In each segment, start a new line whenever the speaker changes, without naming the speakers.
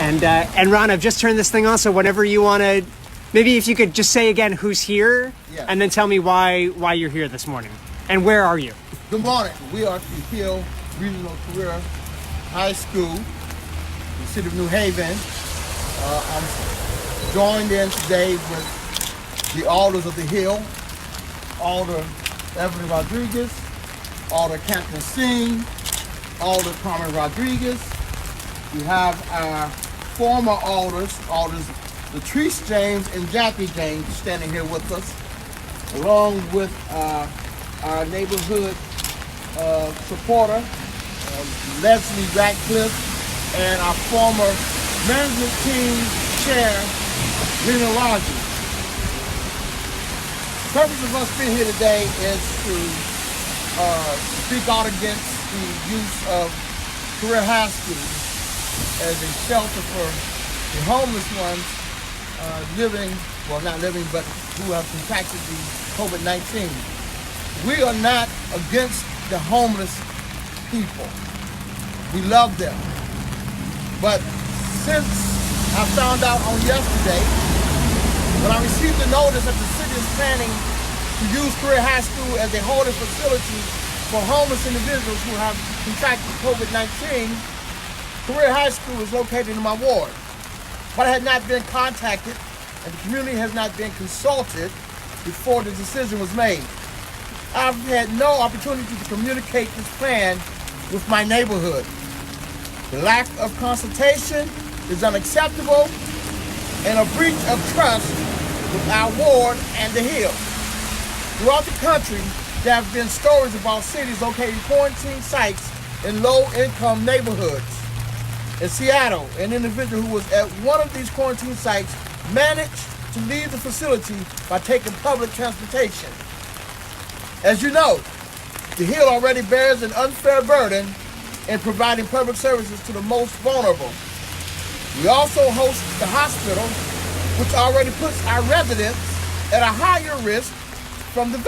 And Ron, I've just turned this thing on, so whenever you want to, maybe if you could just say again who's here, and then tell me why you're here this morning, and where are you?
Good morning. We are at the Hill Regional Career High School in the city of New Haven. I'm joined in today with the alders of the Hill, Alder Evelyn Rodriguez, Alder Captain Singh, Alder Carmen Rodriguez. We have our former alders Latrice James and Jackie James standing here with us, along with our neighborhood supporter, Leslie Ratcliffe, and our former management team chair, Lena Rogers. The purpose of us being here today is to speak out against the use of career high school as a shelter for the homeless ones but who have contracted the COVID-19. We are not against the homeless people. We love them. But since I found out on yesterday, when I received the notice that the city is planning to use Career High School as a holding facility for homeless individuals who have contracted COVID-19, Career High School is located in my ward. But I had not been contacted and the community has not been consulted before the decision was made. I've had no opportunity to communicate this plan with my neighborhood. The lack of consultation is unacceptable and a breach of trust with our ward and the Hill. Throughout the country, there have been stories about cities locating quarantine sites in low-income neighborhoods. In Seattle, an individual who was at one of these quarantine sites managed to leave the facility by taking public transportation. As you know, the Hill already bears an unfair burden in providing public services to the most vulnerable. We also host the hospital, which already puts our residents at a higher risk from this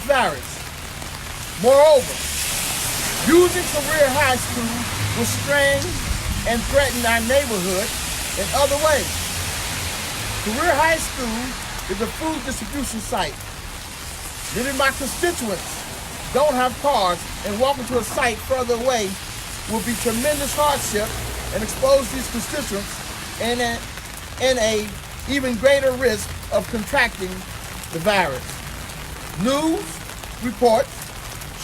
virus. Moreover, using Career High School will strain and threaten our neighborhood in other ways. Career High School is a food distribution site. Many of my constituents don't have cars, and walking to a site further away will be tremendous hardship and expose these constituents in a even greater risk of contracting the virus. News reports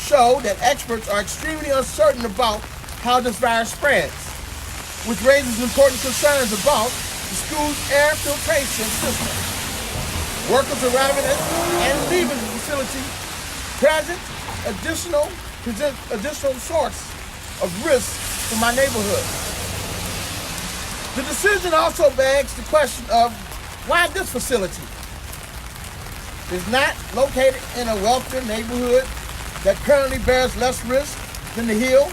show that experts are extremely uncertain about how this virus spreads, which raises important concerns about the school's air filtration system. Workers arriving at and leaving the facility present additional source of risk for my neighborhood. The decision also begs the question of why this facility is not located in a wealthier neighborhood that currently bears less risk than the Hill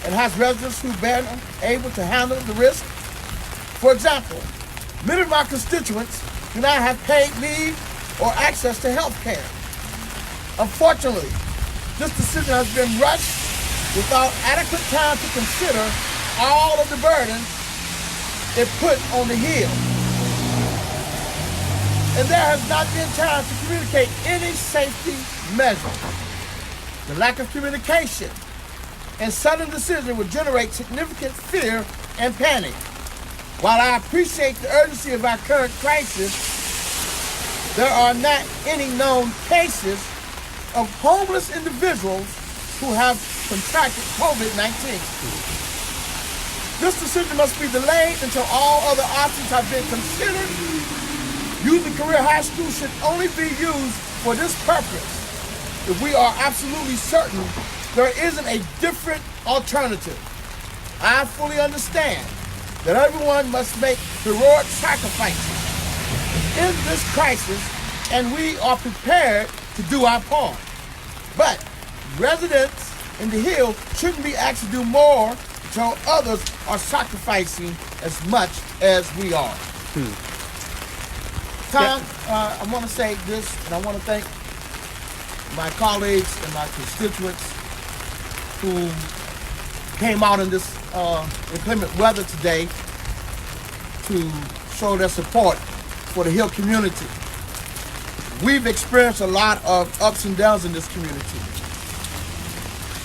and has residents who are able to handle the risk. For example, many of my constituents do not have paid leave or access to health care. Unfortunately, this decision has been rushed without adequate time to consider all of the burdens it put on the Hill. And there has not been time to communicate any safety measures. The lack of communication and sudden decision will generate significant fear and panic. While I appreciate the urgency of our current crisis, there are not any known cases of homeless individuals who have contracted COVID-19. This decision must be delayed until all other options have been considered. Using Career High School should only be used for this purpose if we are absolutely certain there isn't a different alternative. I fully understand that everyone must make heroic sacrifices in this crisis, and we are prepared to do our part. But residents in the Hill shouldn't be asked to do more until others are sacrificing as much as we are. Tom, I want to say this, and I want to thank my colleagues and my constituents who came out in this inclement weather today to show their support for the Hill community. We've experienced a lot of ups and downs in this community.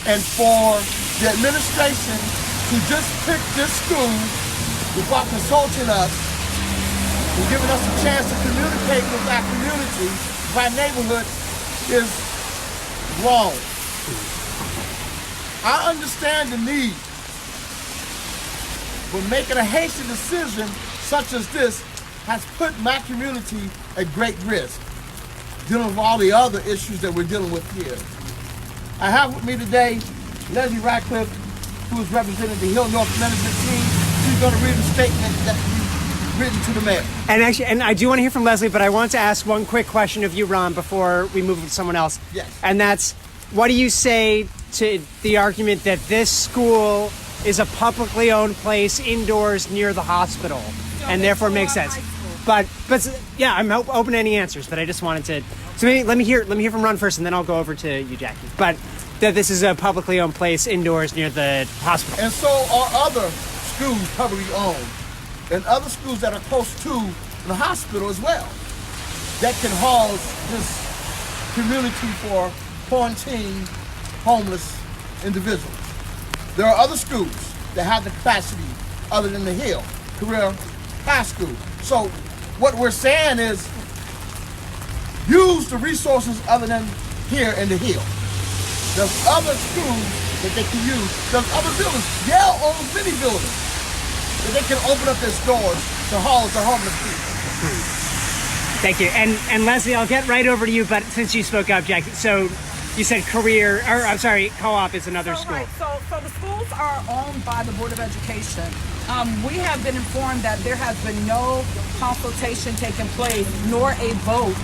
And for the administration to just pick this school without consulting us and giving us a chance to communicate with our community, with our neighborhood, is wrong. I understand the need, but making a hasty decision such as this has put my community at great risk, dealing with all the other issues that we're dealing with here. I have with me today Leslie Radcliffe, who is representing the Hill North Management Team. She's going to read a statement that we've written to the mayor.
And I do want to hear from Leslie, but I want to ask one quick question of you, Ron, before we move to someone else.
Yes.
And that's, what do you say to the argument that this school is a publicly owned place indoors near the hospital, and therefore makes sense? But yeah, I'm open to any answers, but I just wanted to. So maybe let me hear from Ron first, and then I'll go over to you, Jackie. But that this is a publicly owned place indoors near the hospital.
And so are other schools publicly owned, and other schools that are close to the hospital as well, that can house this community for quarantined homeless individuals. There are other schools that have the capacity other than the Hill Career High School. So what we're saying is use the resources other than here in the Hill. There's other schools that they can use. There's other buildings. Yale owns many buildings that they can open up their doors to house the homeless people.
Thank you. And Leslie, I'll get right over to you, but since you spoke up, Jackie, so you said co-op is another school.
Right. So the schools are owned by the Board of Education. We have been informed that there has been no consultation taking place, nor a vote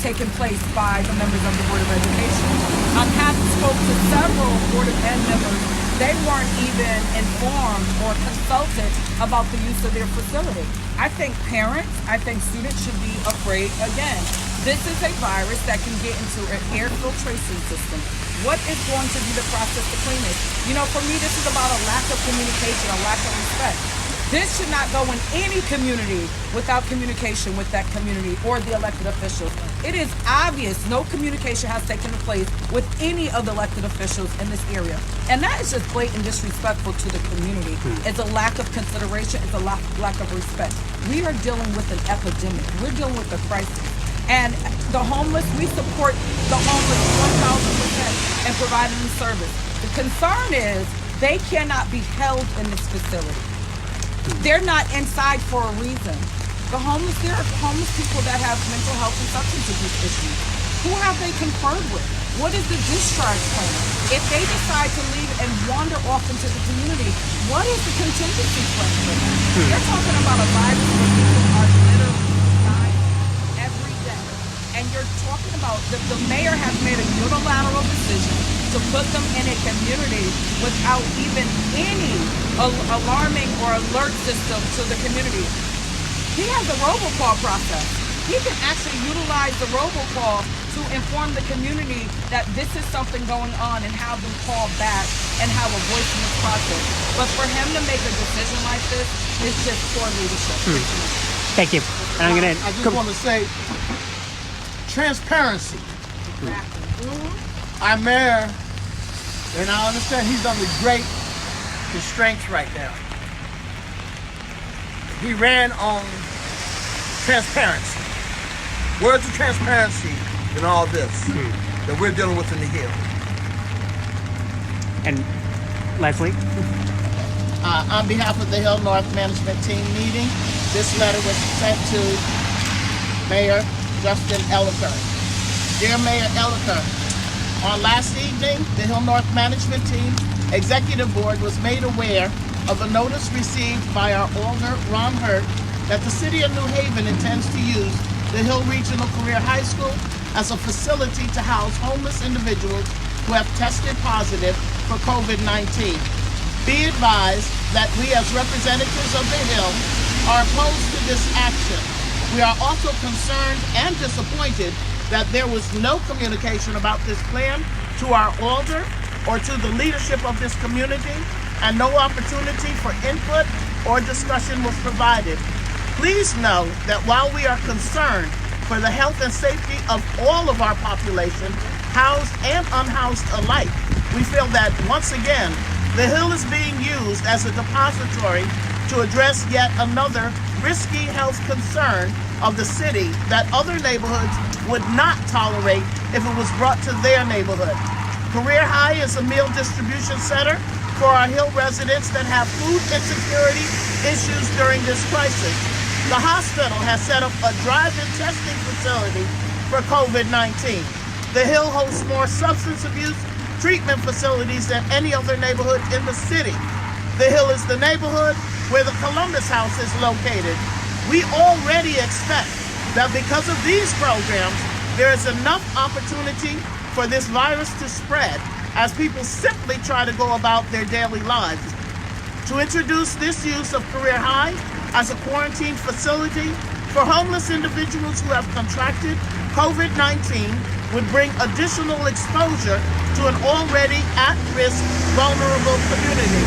taking place by the members of the Board of Education. Have spoke to several Board of Ed members. They weren't even informed or consulted about the use of their facility. I think students should be afraid again. This is a virus that can get into an air filtration system. What is going to be the process to clean it? You know, for me, this is about a lack of communication, a lack of respect. This should not go in any community without communication with that community or the elected officials. It is obvious no communication has taken place with any of the elected officials in this area. And that is just blatant disrespectful to the community. It's a lack of consideration. It's a lack of respect. We are dealing with an epidemic. We're dealing with a crisis. And the homeless, we support the homeless 1,000% in providing the service. The concern is they cannot be held in this facility. They're not inside for a reason. There are homeless people that have mental health and substance abuse issues. Who have they conferred with? What is the discharge plan? If they decide to leave and wander off into the community, what is the contingency plan for them? You're talking about a virus where people are literally dying every day. And you're talking about the mayor has made a unilateral decision to put them in a community without even any alarming or alert system to the community. He has a robocall process. He can actually utilize the robocall to inform the community that this is something going on and have them call back and have a voice in this process. But for him to make a decision like this is just poor leadership.
Thank you. And
I just want to say, transparency. Our mayor, and I understand he's under great constraints right now. He ran on transparency. Words of transparency in all this that we're dealing with in the Hill.
And Leslie?
On behalf of the Hill North Management Team meeting, this letter was sent to Mayor Justin Elliker. Dear Mayor Elliker, on last evening, the Hill North Management Team Executive Board was made aware of a notice received by our alder, Ron Hurt, that the City of New Haven intends to use the Hill Regional Career High School as a facility to house homeless individuals who have tested positive for COVID-19. Be advised that we as representatives of the Hill are opposed to this action. We are also concerned and disappointed that there was no communication about this plan to our alder or to the leadership of this community. and no opportunity for input or discussion was provided. Please know that while we are concerned for the health and safety of all of our population, housed and unhoused alike, we feel that once again, the Hill is being used as a depository to address yet another risky health concern of the city that other neighborhoods would not tolerate if it was brought to their neighborhood. Career High is a meal distribution center for our Hill residents that have food insecurity issues during this crisis. The hospital has set up a drive-in testing facility for COVID-19. The Hill hosts more substance abuse treatment facilities than any other neighborhood in the city. The Hill is the neighborhood where the Columbus House is located. We already expect that because of these programs, there is enough opportunity for this virus to spread as people simply try to go about their daily lives. To introduce this use of Career High as a quarantine facility for homeless individuals who have contracted COVID-19 would bring additional exposure to an already at-risk, vulnerable community.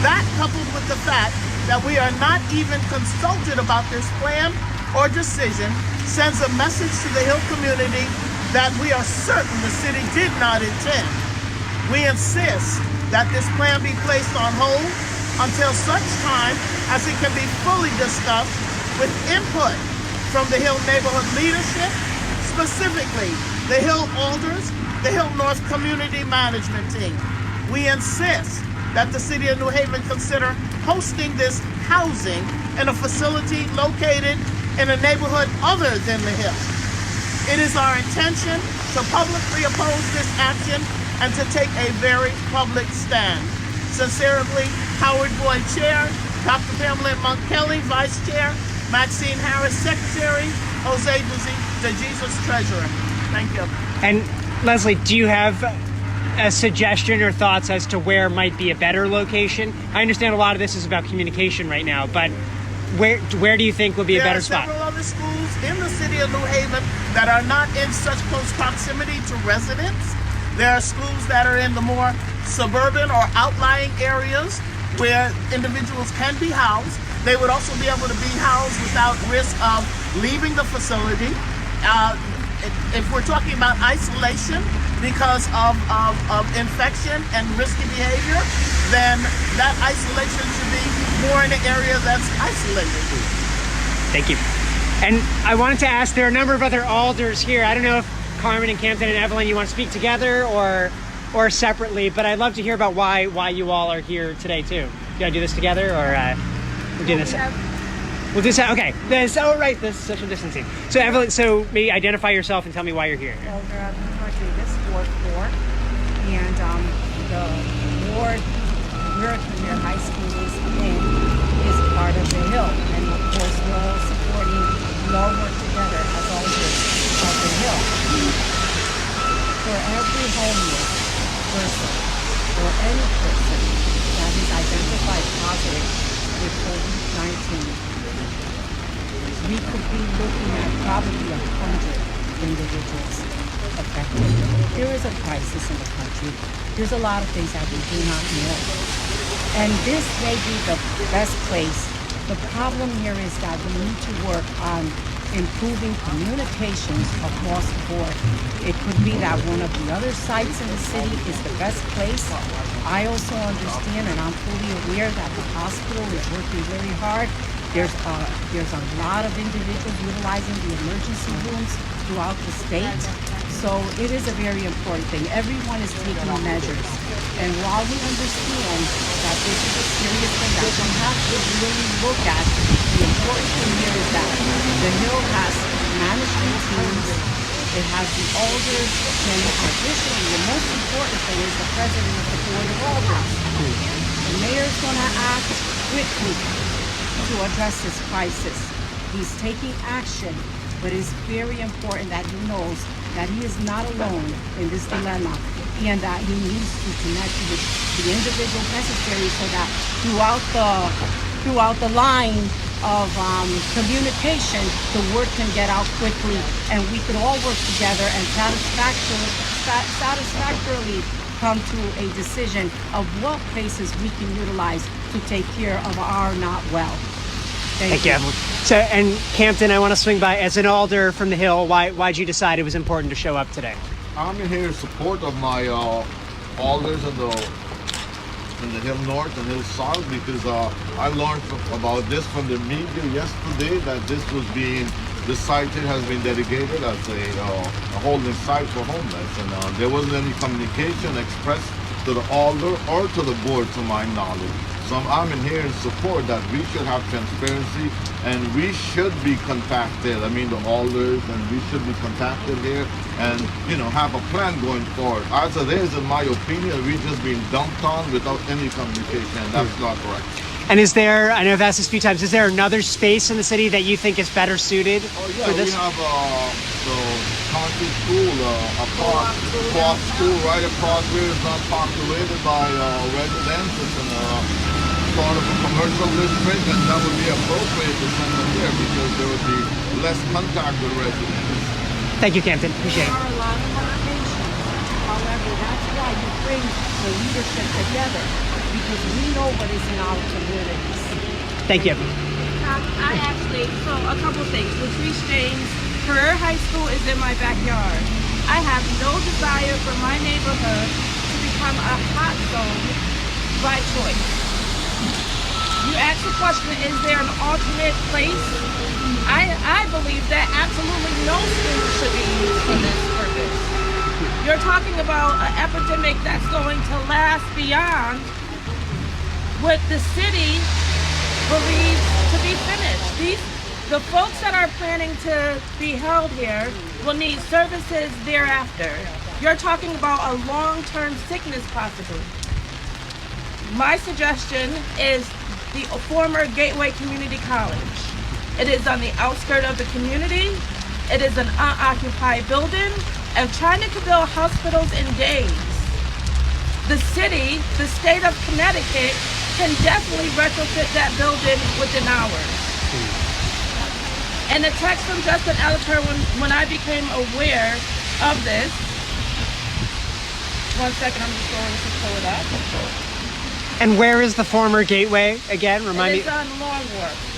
That, coupled with the fact that we are not even consulted about this plan or decision, sends a message to the Hill community that we are certain the city did not intend. We insist that this plan be placed on hold until such time as it can be fully discussed with input from the Hill neighborhood leadership, specifically the Hill Alders, the Hill North Community Management Team. We insist that the City of New Haven consider hosting this housing in a facility located in a neighborhood other than the Hill. It is our intention to publicly oppose this action and to take a very public stand. Sincerely, Howard Boyd, Chair, Dr. Pamela Monk Kelly, Vice Chair, Maxine Harris, Secretary, Jose DeJesus, Treasurer. Thank you.
And Leslie, do you have a suggestion or thoughts as to where might be a better location? I understand a lot of this is about communication right now, but where do you think would be a better spot?
There are several other schools in the city of New Haven that are not in such close proximity to residents. There are schools that are in the more suburban or outlying areas where individuals can be housed. They would also be able to be housed without risk of leaving the facility. If we're talking about isolation because of infection and risky behavior, then that isolation should be more in an area that's isolated.
Thank you. And I wanted to ask, there are a number of other alders here. I don't know if Carmen and Camden and Evelyn, you want to speak together or separately, but I'd love to hear about why you all are here today too. You want to do this together, or we'll do this? We'll do this. Okay. Right. This social distancing. So Evelyn, maybe identify yourself and tell me why you're here.
Elder Rodriguez, Ward 4, and the ward where Career High School is in is part of the Hill, and of course we're all supporting. We all work together as alders of the Hill. For every homeless person or any person that is identified positive with COVID-19, we could be looking at probably 100 individuals affected. There is a crisis in the country. There's a lot of things that we do not know. And this may be the best place. The problem here is that we need to work on improving communications across the board. It could be that one of the other sites in the city is the best place. I also understand, and I'm fully aware, that the hospital is working very hard. There's a lot of individuals utilizing the emergency rooms throughout the state. So it is a very important thing. Everyone is taking measures. And while we understand that this is a serious thing that we have to really look at, the important thing here is that the Hill has management teams, it has the alders, and additionally, the most important thing is the president of the board of alders. The mayor is going to act quickly to address this crisis. He's taking action, but it's very important that he knows that he is not alone in this dilemma, and that he needs to connect with the individuals necessary so that throughout the line of communication, the word can get out quickly, and we can all work together and satisfactorily
come to a decision of what places we can utilize to take care of our not well. Thank you.
So, and Campton, I want to swing by as an alder from the Hill. Why'd you decide it was important to show up today?
I'm here in support of my alders in the Hill North and Hill South because I learned about this from the media yesterday that the site has been dedicated as a holding site for homeless, and there wasn't any communication expressed to the alder or to the board, to my knowledge. So I'm in here in support that we should have transparency and we should be contacted. I mean, the alders, and we should be contacted here and, have a plan going forward. As it is, in my opinion, we've just been dumped on without any communication, and that's not correct.
And is there, I know I've asked this a few times, is there another space in the city that you think is better suited for this?
We have the country school, across school right across here is not populated by residents. It's in sort of a commercial district, and that would be appropriate to send them here because there would be less contact with residents.
Thank you, Campton. Appreciate
There
it.
are a lot of limitations. However, that's why you bring the leadership together, because we know what is in our communities.
Thank you.
A couple things. Latrice James, Career High School is in my backyard. I have no desire for my neighborhood to become a hot zone by choice. You asked the question, is there an alternate place? I believe that absolutely no school should be used for this purpose. You're talking about an epidemic that's going to last beyond what the city believes to be finished. The folks that are planning to be held here will need services thereafter. You're talking about a long-term sickness possibly. My suggestion is the former Gateway Community College. It is on the outskirts of the community. It is an unoccupied building, and trying to build hospitals in days. The city, the state of Connecticut, can definitely retrofit that building within hours. And a text from Justin Elliker when I became aware of this. 1 second, I'm just going to pull it up.
And where is the former Gateway again? Remind me.
It's on Long Wharf.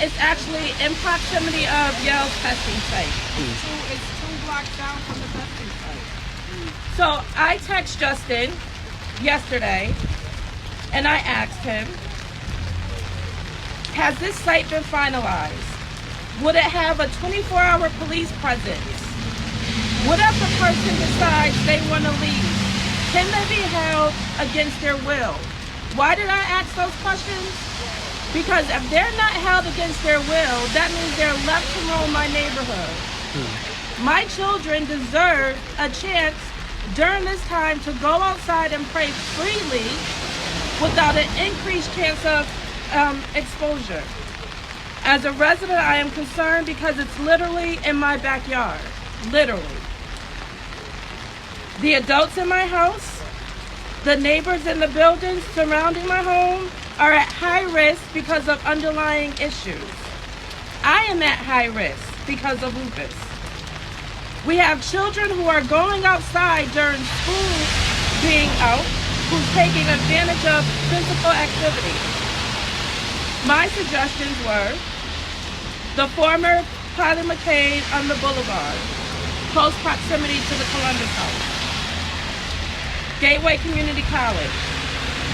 It's actually in proximity of Yale's testing site.
It's 2 blocks down from the testing site.
So I text Justin yesterday and I asked him, has this site been finalized? Would it have a 24-hour police presence? What if a person decides they want to leave? Can they be held against their will? Why did I ask those questions? Because if they're not held against their will, that means they're left to roam my neighborhood. My children deserve a chance during this time to go outside and play freely without an increased chance of exposure. As a resident, I am concerned because it's literally in my backyard. Literally. The adults in my house, the neighbors in the buildings surrounding my home are at high risk because of underlying issues. I am at high risk because of lupus. We have children who are going outside during school being out, who's taking advantage of physical activity. My suggestions were the former Pilot McCain on the Boulevard, close proximity to the Columbus House. Gateway Community College.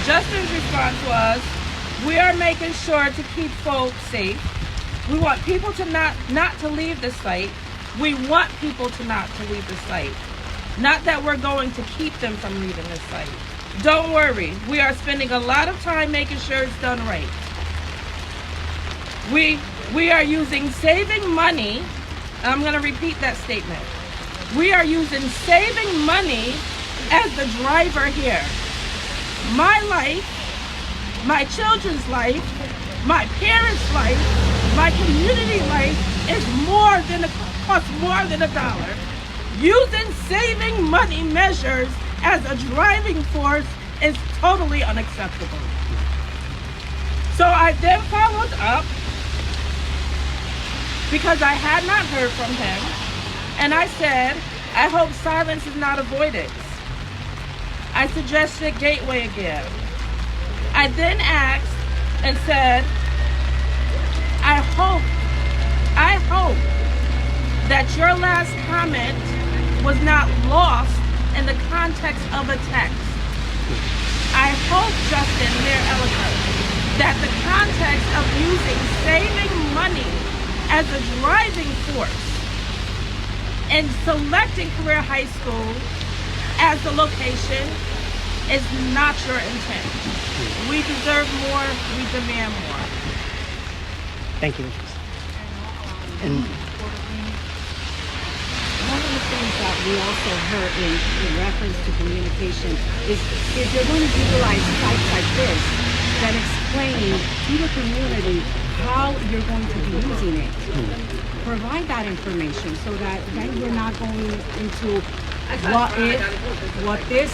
Justin's response was, we are making sure to keep folks safe. We want people to not to leave the site. We want people to not to leave the site. Not that we're going to keep them from leaving the site. Don't worry, we are spending a lot of time making sure it's done right. We are using saving money. I'm going to repeat that statement. We are using saving money as the driver here. My life, my children's life, my parents' life, my community life costs more than $1. Using saving money measures as a driving force is totally unacceptable. So I then followed up because I had not heard from him, and I said, I hope silence is not avoidance. I suggested Gateway again. I then asked and said, I hope that your last comment was not lost in the context of a text. I hope, Justin, Mayor Ellicott, that the context of using saving money as a driving force in selecting Career High School as the location is not your intent. We deserve more, we demand more.
Thank you. And
one of the things that we also heard in reference to communication is if you're going to utilize sites like this, then explain to the community how you're going to be using it. Provide that information so that then we're not going into what if, what this.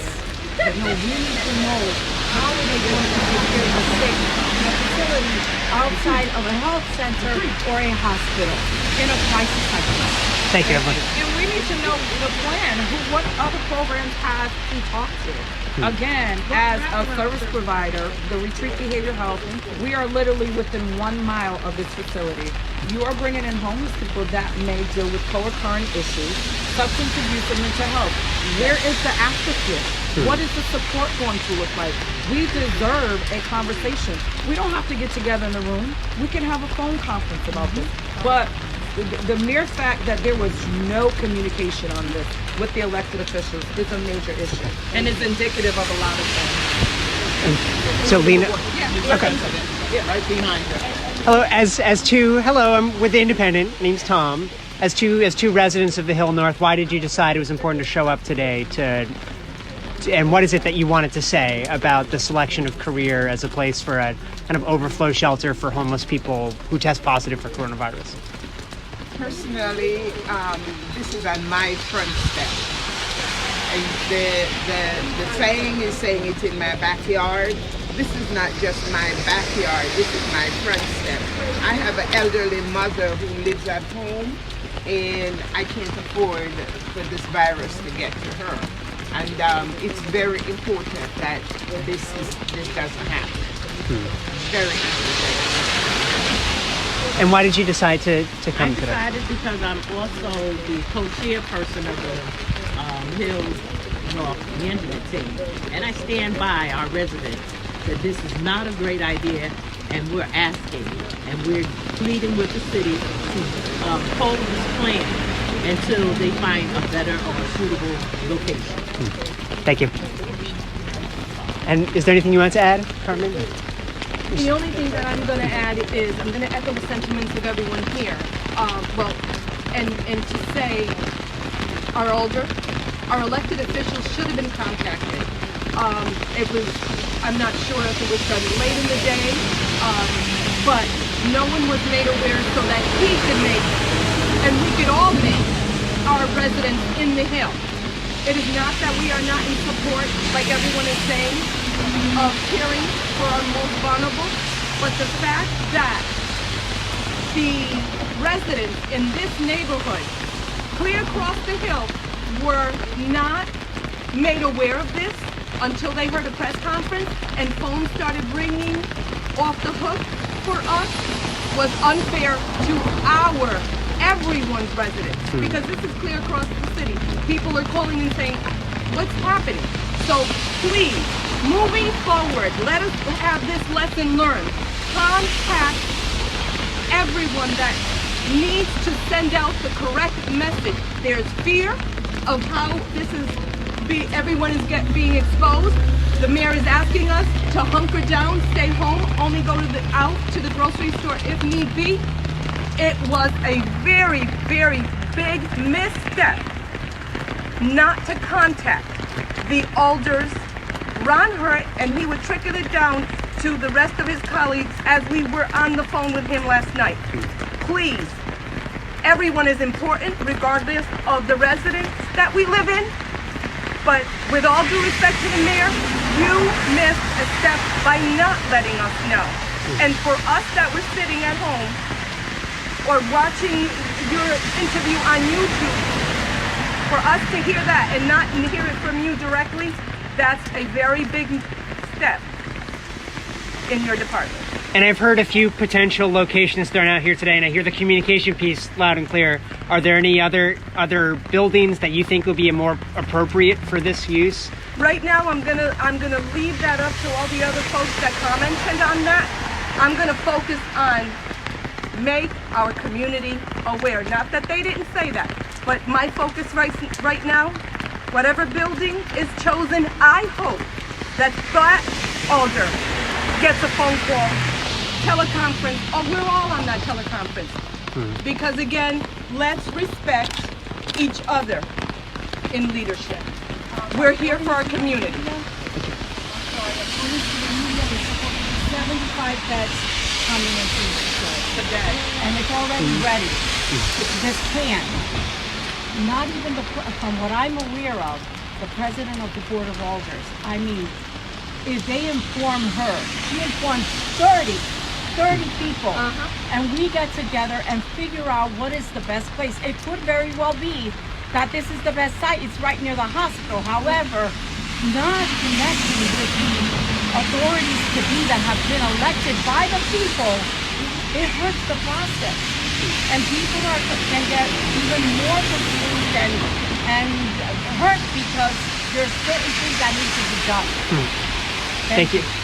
We need to know how are they going to take care of the sick in a facility outside of a health center or a hospital in a crisis like this.
thank you, everyone.
And we need to know the plan, what other programs have to talk to. Again, as a service provider, the Retreat Behavioral Health, we are literally within 1 mile of this facility. You are bringing in homeless people that may deal with co-occurring issues, substance abuse and mental health. Where is the aftercare? What is the support going to look like? We deserve a conversation. We don't have to get together in the room. We can have a phone conference about this. But the mere fact that there was no communication on this with the elected officials is a major issue and is indicative of a lot of things.
So Lena,
Okay. Yeah, right behind her.
hello, I'm with the Independent. My name's Tom. As two residents of the Hill North, why did you decide it was important to show up today and what is it that you wanted to say about the selection of Career as a place for a kind of overflow shelter for homeless people who test positive for coronavirus?
Personally, this is on my front step. And the saying is saying it's in my backyard. This is not just my backyard, this is my front step. I have an elderly mother who lives at home and I can't afford for this virus to get to her. And it's very important that this doesn't happen. Very important.
And why did you decide to come today?
I decided because I'm also the co-chairperson of the Hills North Management Team. And I stand by our residents that this is not a great idea, and we're asking and we're pleading with the city to hold this plan until they find a better or a suitable location.
Thank you. And is there anything you want to add, Carmen?
The only thing that I'm going to add is I'm going to echo the sentiments of everyone here. And to say our elected officials should have been contacted. I'm not sure if it was done late in the day, but no one was made aware so that he could make, and we could all make, our residents in the Hill. It is not that we are not in support, like everyone is saying, of caring for our most vulnerable, but the fact that the residents in this neighborhood, clear across the hill, were not made aware of this until they heard a press conference and phones started ringing off the hook for us was unfair to everyone's residents, because this is clear across the city. People are calling and saying, what's happening? So please, moving forward, let us have this lesson learned. Contact everyone that needs to send out the correct message. There's fear of how this is everyone is being exposed. The mayor is asking us to hunker down, stay home, only go out to the grocery store if need be. It was a very, very big misstep not to contact the alders, Ron Hurt, and he would trickle it down to the rest of his colleagues as we were on the phone with him last night. Please, everyone is important regardless of the residence that we live in, but with all due respect to the mayor, you missed a step by not letting us know. And for us that were sitting at home or watching your interview on YouTube, for us to hear that and not hear it from you directly, That's a very big step in your department.
And I've heard a few potential locations thrown out here today, and I hear the communication piece loud and clear. Are there any other buildings that you think will be more appropriate for this use?
Right now, I'm gonna leave that up to all the other folks that commented on that. I'm gonna focus on make our community aware. Not that they didn't say that, but my focus right now, whatever building is chosen, I hope that alder gets a phone call, teleconference, or we're all on that teleconference. Because again, let's respect each other in leadership. We're here for our community.
75 beds coming into
Today.
and it's already ready. This can. Not even from what I'm aware of, the president of the Board of Alders, I mean, if they inform her, she informs 30 people, and we get together and figure out what is the best place. It could very well be that this is the best site. It's right near the hospital. However, not connecting with the authorities to be that have been elected by the people, it hurts the process. And people can get even more confused and hurt because there's certain things that need to be done.
Thank you.